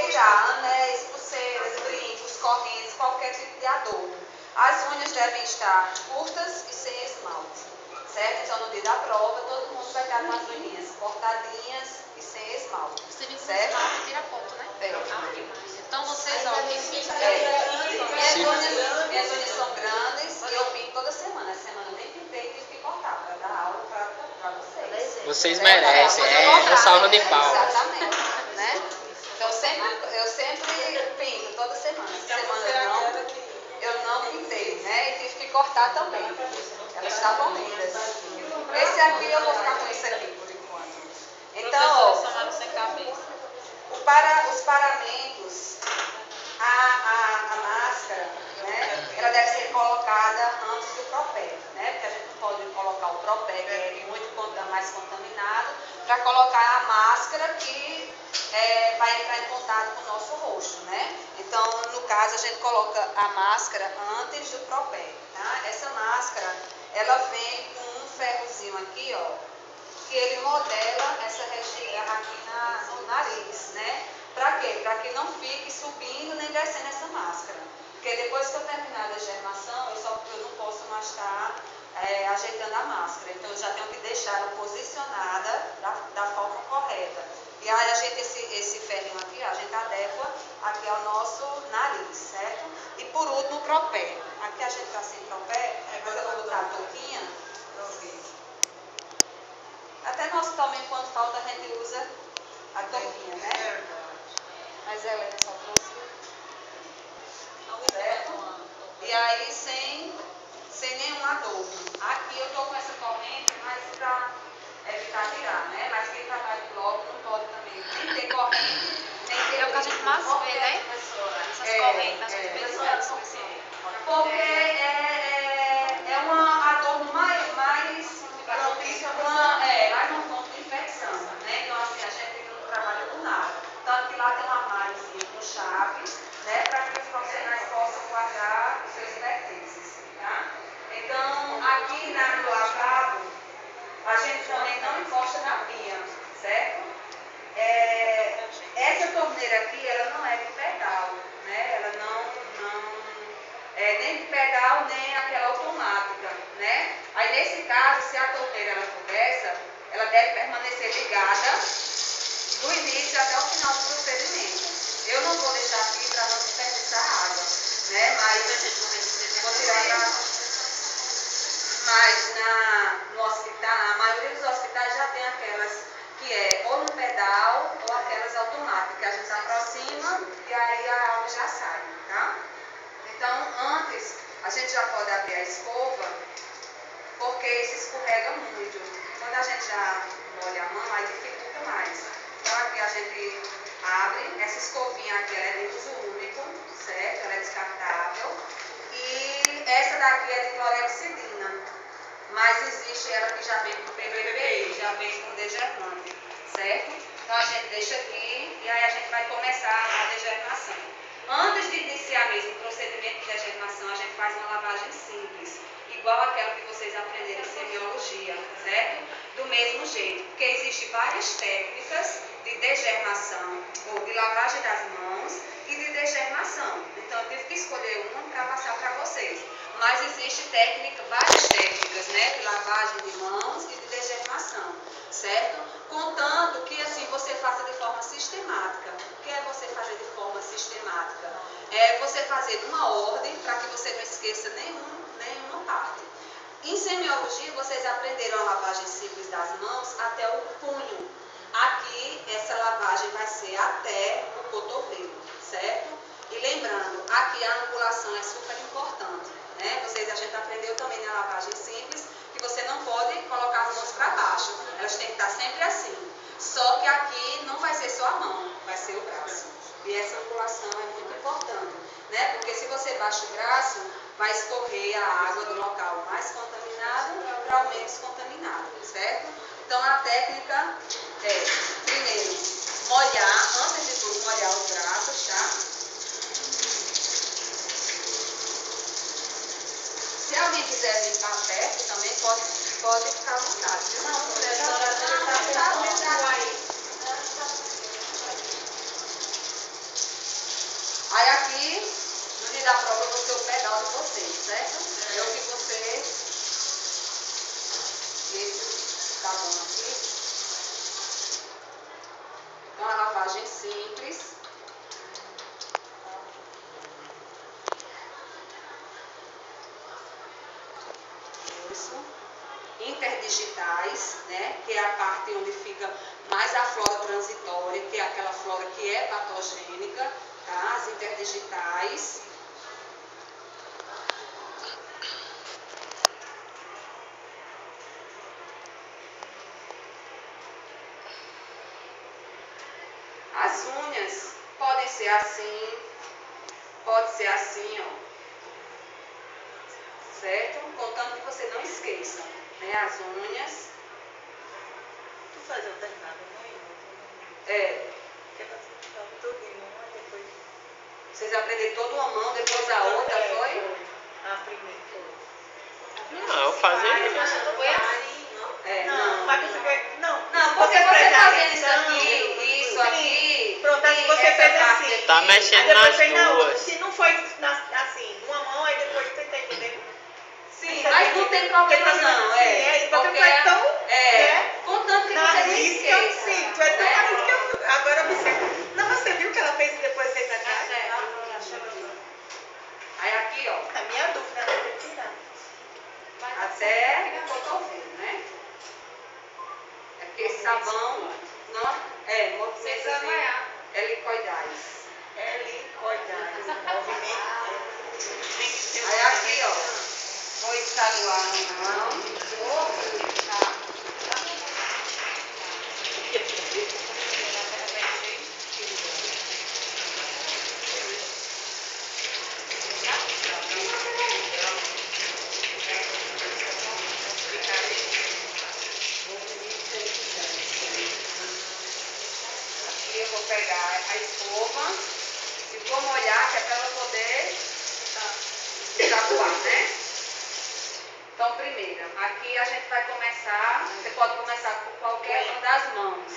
Tirar anéis, pulseiras, brincos, correntes, qualquer tipo de adorno. As unhas devem estar curtas e sem esmalte, certo? Então, no dia da prova, todo mundo vai estar com as unhas cortadinhas e sem esmalte, certo? Tira ponto, né? Então, vocês, ó, minhas unhas são grandes e eu pinto toda semana. Essa semana eu nem pintei e tive que cortar para dar aula para vocês. Vocês merecem, no salva de palmas. Exatamente, né? Então, eu sempre pinto, toda semana. Essa semana eu não pintei, né? E tive que cortar também. Elas estavam lindas. Esse aqui eu vou ficar com esse aqui por enquanto. Então, os paramentos, a máscara, né? Ela deve ser colocada antes do propé, né? Porque a gente não pode colocar o propé, que é muito mais contaminado, para colocar a máscara que vai entrar em contato com o nosso rosto, né? Então, no caso, a gente coloca a máscara antes do propé, tá? Essa máscara, ela vem com um ferrozinho aqui, ó, que ele modela essa região aqui no nariz, né? Para quê? Para que não fique subindo nem descendo essa máscara. Porque depois que eu terminar a degermação, eu não posso mais estar ajeitando a máscara. Então, eu já tenho que deixar ela posicionada da forma correta. E aí, esse ferrinho aqui, a gente adequa aqui ao nosso nariz, certo? E por último, o propé. Aqui a gente está sem propé, mas eu vou botar a touquinha. Até no hospital mesmo, quando falta, a gente usa a touquinha, né? Mas ela só trouxe. Certo? E aí, sem nenhum adorno. Aqui eu estou com essa corrente, mas para evitar tirar, né? Mas quem trabalha em bloco não pode também nem ter corrente, nem ter. É o que a gente mais vê, né? Essas correntes, as pessoas. Porque é um adorno mais propício a uma fonte de infecção, né? Então, assim, a gente não trabalha com nada. Tanto que lá tem uma malhazinha com chave, né? Para que os profissionais possam guardar os seus pertences, tá? Então, aqui no lavabo, a gente também não encosta na pia, certo? Essa torneira aqui, ela não é de pedal, né? Ela não é nem de pedal, nem aquela automática, né? Aí, nesse caso, se a torneira ela for dessa, ela deve permanecer ligada do início até o final do procedimento. Eu não vou deixar aqui para não desperdiçar água, né? Mas vou tirar Mas no hospital, a maioria dos hospitais já tem aquelas que é ou no pedal ou aquelas automáticas, que a gente aproxima e aí a água já sai, tá? Então, antes, a gente já pode abrir a escova, porque se escorrega muito. Quando a gente já molha a mão, aí dificulta mais. Então, aqui a gente abre, essa escovinha aqui ela é de uso único, certo? Ela é descartável. E essa daqui é de clorexidina, mas existe ela que já vem com PVPI, já vem com degermante, certo? Então, a gente deixa aqui e aí a gente vai começar a degermação. Antes de iniciar mesmo o procedimento de degermação, a gente faz uma lavagem simples, igual aquela que vocês aprenderam em semiologia, certo? Do mesmo jeito, porque existem várias técnicas de degermação, ou de lavagem das mãos e de degermação. Então, eu tive que escolher uma para passar para vocês. Mas existe várias técnicas, né? De lavagem de mãos e de degermação, certo? Contanto que assim você faça de forma sistemática. O que é você fazer de forma sistemática? É você fazer numa ordem para que você não esqueça nenhuma parte. Em semiologia, vocês aprenderam a lavagem simples das mãos até o punho. Aqui, essa lavagem vai ser até o cotovelo, certo? E lembrando, aqui a angulação é super importante, né? A gente aprendeu também na lavagem simples que você não pode colocar as mãos para baixo. Elas têm que estar sempre assim. Só que aqui não vai ser só a mão, vai ser o braço. E essa angulação é muito importante, né? Porque se você baixa o braço, vai escorrer a água do local mais contaminado para o menos contaminado, certo? Então, a técnica é, primeiro, molhar, antes de tudo, molhar os braços, tá? Se alguém quiser vir para perto, também pode ficar à vontade, viu? Não, professora, a gente está aí. dia da prova eu vou ser o pedal de vocês, certo? É o que você... Esse tá bom aqui. Então, a lavagem simples. Isso. Interdigitais, né? Que é a parte onde fica mais a flora transitória, que é aquela flora que é patogênica, tá? As interdigitais. As unhas podem ser assim, pode ser assim, ó. Certo? Contando que você não esqueça, né? As unhas. Tu faz alternado, não é? É. Porque nós ficamos tudo em uma e depois... Vocês aprenderam toda uma mão, depois a outra, foi? A primeira foi. Não, eu fazia Mas isso. não foi assim, não. É, Não, mas você... Não, porque você prestar fazendo isso atenção, aqui, isso sim. aqui. Pronto, aí e você essa fez parte assim. aqui, Tá mexendo Aí depois nas fez na outra. duas. Se não foi assim, uma mão, aí depois você tá entendendo? Sim, mas não tem problema não, é. Porque tu é tão... É, contanto que Na você não risca, esqueça. sim, tu é tão né? na risca. Agora você... Não, mas você viu que ela fez e depois fez atrás? Aí aqui, ó, A minha dúvida é você tirar. até o cotovelo, né? É porque esse sabão não é movimento assim, é licoidais. Aí aqui, ó, vou enxaguar a mão. Aqui eu vou pegar a escova e vou molhar, que é para ela poder enxaguar, né? Então, primeiro, aqui a gente vai começar, você pode começar por qualquer uma das mãos.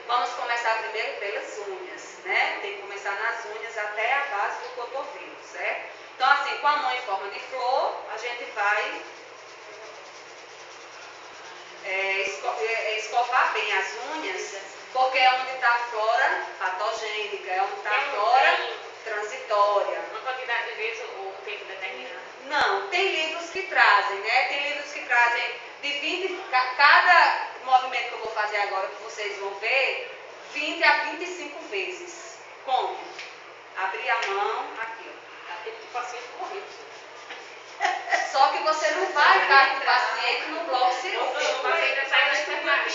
Vamos começar primeiro pelas unhas, né? Tem que começar nas unhas até a base do cotovelo, certo? Então, assim, com a mão em forma de flor, a gente vai escovar bem as unhas, porque é onde está a flora patogênica, é onde está a flora transitória. Uma quantidade de vezes ou um tempo determinado? Não, tem livros que trazem, né? Tem livros que trazem de 20, cada movimento que eu vou fazer agora, que vocês vão ver, 20 a 25 vezes. Como? Abrir a mão, aqui, ó. Tá tempo de paciente correndo. Só que você não vai estar com o paciente no bloco cirúrgico. Mas ainda sai da enfermagem.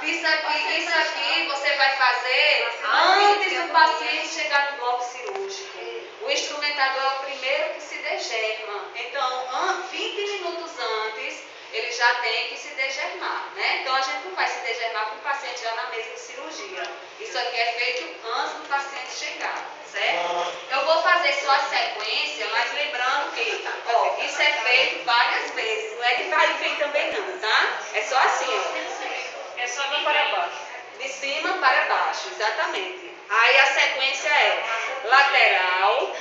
Isso aqui você vai fazer antes do paciente chegar no bloco cirúrgico. O instrumentador é o primeiro que se degerma. Então, 20 minutos antes, ele já tem que se degermar, né? Então, a gente não vai se degermar com o paciente já na mesa de cirurgia. Isso aqui é feito antes do paciente chegar, certo? Eu vou fazer só a sequência, mas lembrando que, ó, isso é feito várias vezes. Não é que vai e vem também não, tá? É só assim, ó. É só vir para baixo. De cima para baixo, exatamente. Aí a sequência é lateral,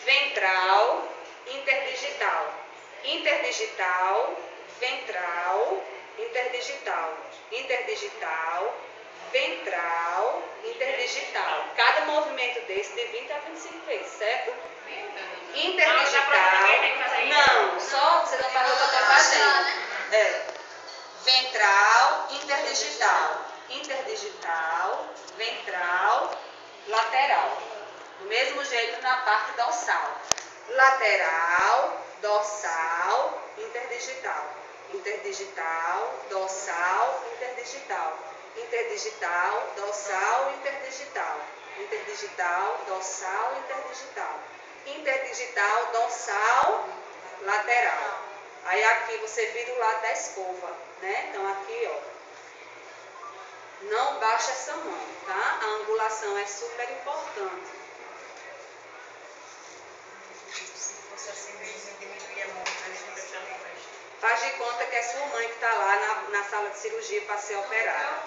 ventral, interdigital. Interdigital, ventral, interdigital. Interdigital, ventral, interdigital. Cada movimento desse de 20 a 25 vezes, certo? Interdigital. Não, só você não falou o que eu estou fazendo. É. Ventral, interdigital. Interdigital, ventral, lateral. Do mesmo jeito na parte dorsal. Lateral, dorsal, interdigital. Interdigital, dorsal, interdigital. Interdigital, dorsal, interdigital. Interdigital, dorsal, interdigital. Interdigital, dorsal, lateral. Aí aqui você vira o lado da escova, né? Então aqui, ó. Não baixa essa mão, tá? A angulação é super importante. Você assim mesmo diminuir a mão, Faz de conta que é sua mãe que está lá na sala de cirurgia para ser operada.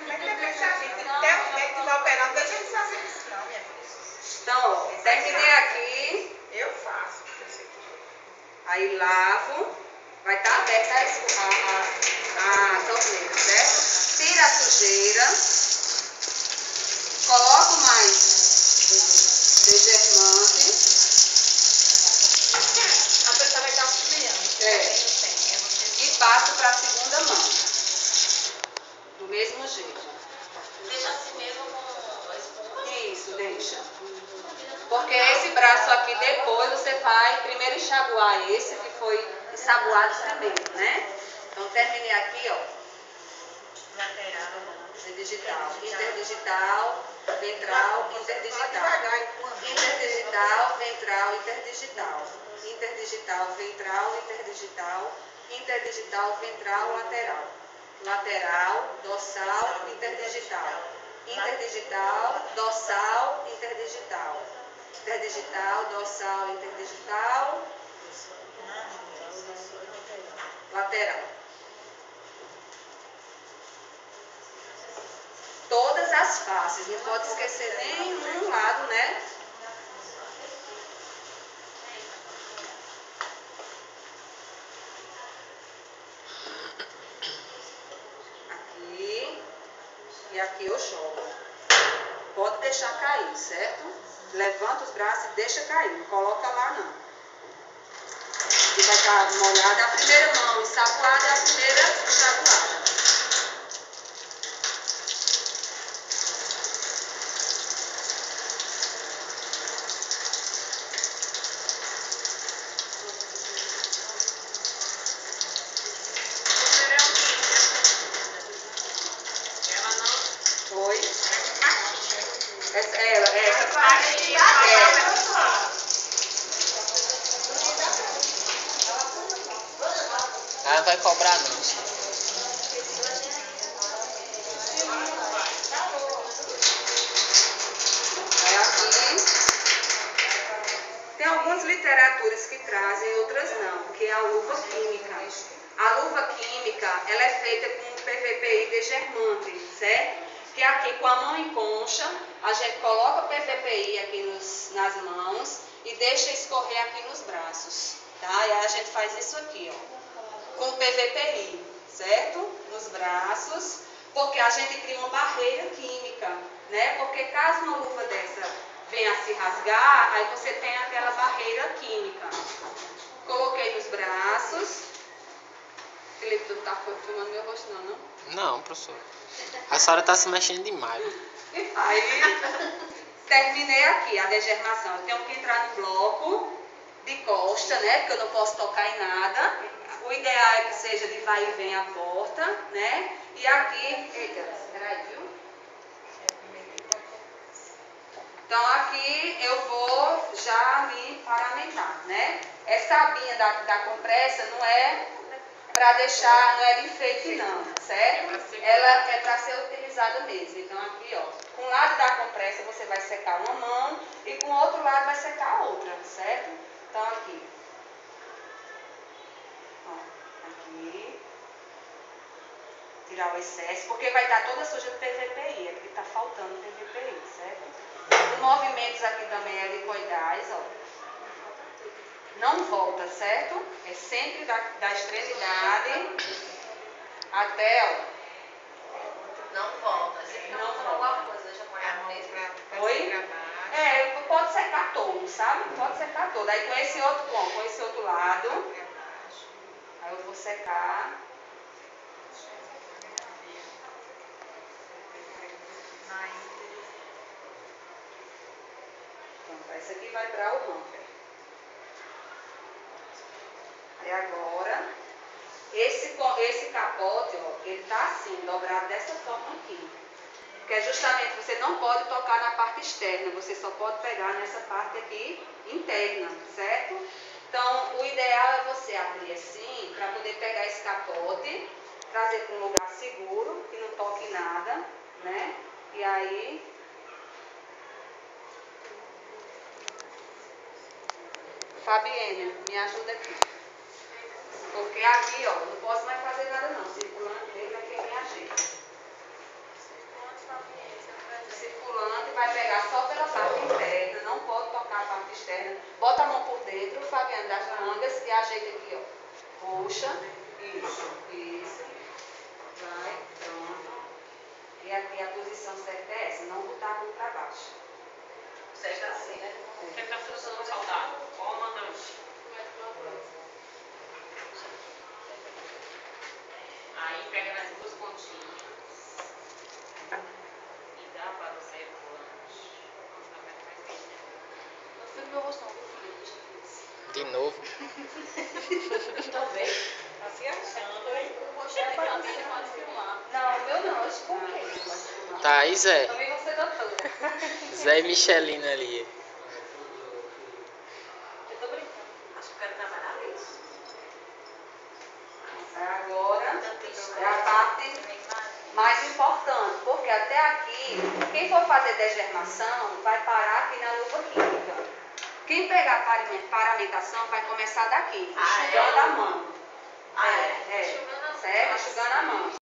Mas depois se a gente até o médico vai operar, não deixa de fazer isso não, minha filha. Então, ó, terminei aqui. Aí lavo, vai estar aberta a torneira, certo? Tira a sujeira, coloco mais degermante. A pessoa vai estar auxiliando. E passo para a segunda mão. Do mesmo jeito. Deixa assim mesmo com a espuma? Isso, deixa. Porque esse braço aqui depois você vai primeiro enxaguar esse que foi ensaboado primeiro, né? Então terminei aqui, ó. Lateral. Interdigital, ventral, interdigital. Interdigital, ventral, interdigital. Interdigital, ventral, interdigital. Interdigital, ventral, lateral. Lateral, dorsal, interdigital. Interdigital, dorsal, interdigital. Interdigital, dorsal, interdigital. Lateral. Todas as faces, não pode esquecer nenhum lado, né? Aqui e aqui eu jogo. Pode deixar cair, certo? Levanta os braços e deixa cair, não coloca lá não. E vai estar molhada a primeira mão ensaboada e a primeira enxaguada. Oi? Ah, vai cobrar não. Aqui. Tem algumas literaturas que trazem, outras não, que é a luva química. A luva química, ela é feita com PVPI degermante, certo? Que aqui com a mão em concha, a gente coloca o PVPI aqui nas mãos e deixa escorrer aqui nos braços, tá? E aí a gente faz isso aqui, ó, com o PVPI, certo? Nos braços, porque a gente cria uma barreira química, né? Porque caso uma luva dessa venha a se rasgar, aí você tem aquela barreira química. Coloquei nos braços. Felipe, tu não tá filmando meu rosto não, não? Não, professor. A senhora tá se mexendo demais. Aí, terminei aqui a degermação. Eu tenho que entrar no bloco de costa, né? Porque eu não posso tocar em nada. O ideal é que seja de vai e vem a porta, né? E aqui... Eita, peraí, viu? Então aqui eu vou já me paramentar, né? Essa abinha da compressa não é para deixar, não é de enfeite não, certo? Ela é para ser utilizada mesmo. Então aqui, ó, com um lado da compressa você vai secar uma mão e com o outro lado vai secar a outra, certo? Então aqui, ó, aqui, tirar o excesso, porque vai estar toda suja de PVPI, é porque está faltando PVPI, certo? Os movimentos aqui também helicoidais, ó. Não volta, certo? É sempre da extremidade até, ó. Não volta. Não volta. Alguma coisa, deixa eu apoiar mesmo. Oi? Pode secar todo, sabe? Pode secar todo. Aí com esse outro, com esse outro lado, aí eu vou secar. Pronto, esse aqui vai para o hamper. E agora, esse capote, ó, ele tá assim, dobrado dessa forma aqui. Porque é justamente você não pode tocar na parte externa, você só pode pegar nessa parte aqui interna, certo? Então, o ideal é você abrir assim, para poder pegar esse capote, trazer para um lugar seguro, que não toque nada, né? E aí... Fabienne, me ajuda aqui. Porque aqui, ó, não posso mais fazer nada não, circulando mesmo é quem me ajeita. Circulante vai pegar só pela parte interna, não pode tocar a parte parte externa. Bota a mão por dentro, Fabiana, das mangas e ajeita aqui, ó. Puxa. Isso. Vai, pronto. E aqui a posição certa é essa, não botar a mão para baixo. Certo assim, né? Quer que tá funcionando saudável? Ó, mandante. Aí pega nas duas pontinhas e dá para o circulante. Vamos dar mais bem. Não fica meu rosto, não, filho. Deixa eu ver. De novo. Também. Tá se achando, hein? O rosto é para você, pode filmar. Não, o meu não, hoje por quê? Tá, e Zé? Também vou ser doutora. Zé e Michelina ali. Eu tô brincando. Acho que eu quero trabalhar isso. Agora é a parte mais importante, porque até aqui, quem for fazer desgermação vai parar aqui na luva química. Quem pegar paramentação vai começar daqui, enxugando a mão. Certo? Enxugando a mão.